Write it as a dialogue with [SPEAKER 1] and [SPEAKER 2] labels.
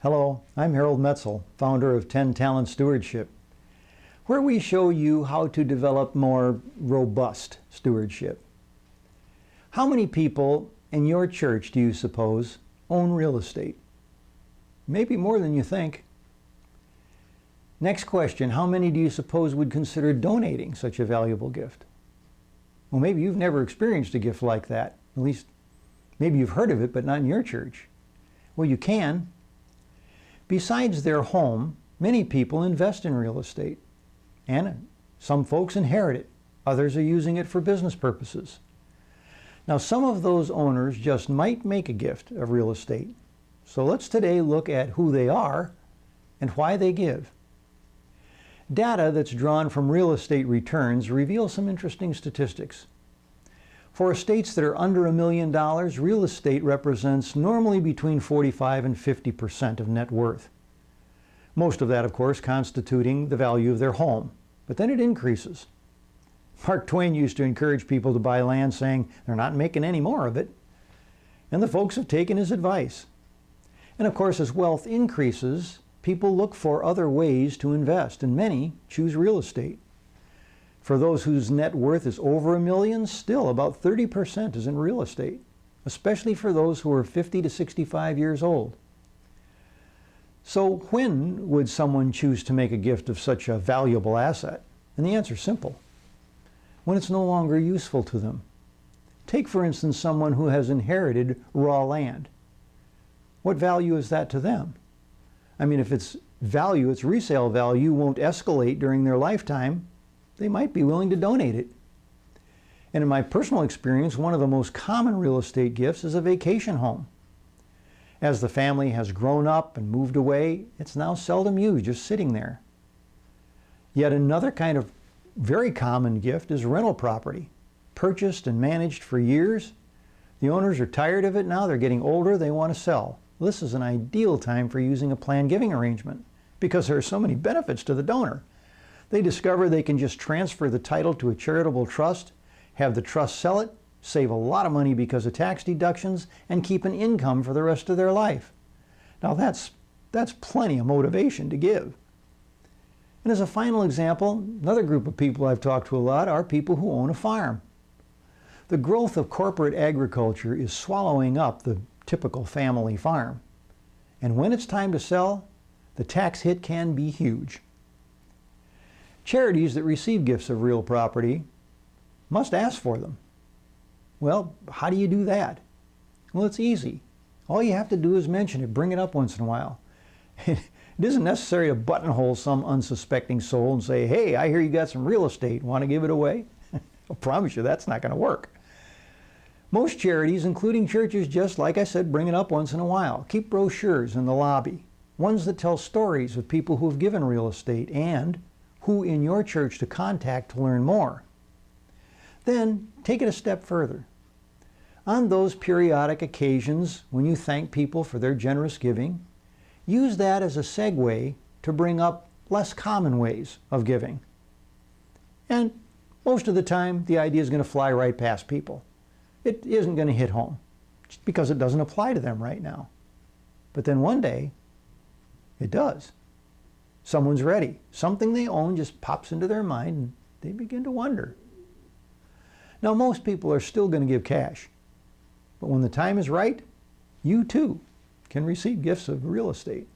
[SPEAKER 1] Hello, I'm Harold Metzel, founder of 10 Talent Stewardship, where we show you how to develop more robust stewardship. How many people in your church do you suppose own real estate? Maybe more than you think. Next question, how many do you suppose would consider donating such a valuable gift? Well, maybe you've never experienced a gift like that. At least, maybe you've heard of it, but not in your church. Well, you can. Besides their home, many people invest in real estate. And some folks inherit it. Others are using it for business purposes. Now, some of those owners just might make a gift of real estate. So let's today look at who they are and why they give. Data that's drawn from real estate returns reveals some interesting statistics. For estates that are under $1 million, real estate represents normally between 45 and 50% of net worth. Most of that, of course, constituting the value of their home. But then it increases. Mark Twain used to encourage people to buy land, saying they're not making any more of it. And the folks have taken his advice. And of course, as wealth increases, people look for other ways to invest, and many choose real estate. For those whose net worth is over $1 million, still about 30% is in real estate, especially for those who are 50 to 65 years old. So when would someone choose to make a gift of such a valuable asset? And the answer is simple. When it's no longer useful to them. Take, for instance, someone who has inherited raw land. What value is that to them? I mean, if its value, its resale value, won't escalate during their lifetime, they might be willing to donate it. And in my personal experience, one of the most common real estate gifts is a vacation home. As the family has grown up and moved away, it's now seldom used, just sitting there. Yet another kind of very common gift is rental property. Purchased and managed for years. The owners are tired of it now, they're getting older, they want to sell. This is an ideal time for using a planned giving arrangement because there are so many benefits to the donor. They discover they can just transfer the title to a charitable trust, have the trust sell it, save a lot of money because of tax deductions, and keep an income for the rest of their life. Now that's plenty of motivation to give. And as a final example, another group of people I've talked to a lot are people who own a farm. The growth of corporate agriculture is swallowing up the typical family farm. And when it's time to sell, the tax hit can be huge. Charities that receive gifts of real property must ask for them. Well, how do you do that? Well, it's easy. All you have to do is mention it, bring it up once in a while. It isn't necessary to buttonhole some unsuspecting soul and say, hey, I hear you got some real estate, want to give it away? I promise you that's not going to work. Most charities, including churches, just like I said, bring it up once in a while. Keep brochures in the lobby, ones that tell stories of people who have given real estate and who in your church to contact to learn more. Then take it a step further. On those periodic occasions when you thank people for their generous giving, use that as a segue to bring up less common ways of giving. And most of the time, the idea is going to fly right past people. It isn't going to hit home just because it doesn't apply to them right now. But then one day, it does. Someone's ready. Something they own just pops into their mind and they begin to wonder. Now, most people are still going to give cash. But when the time is right, you too can receive gifts of real estate.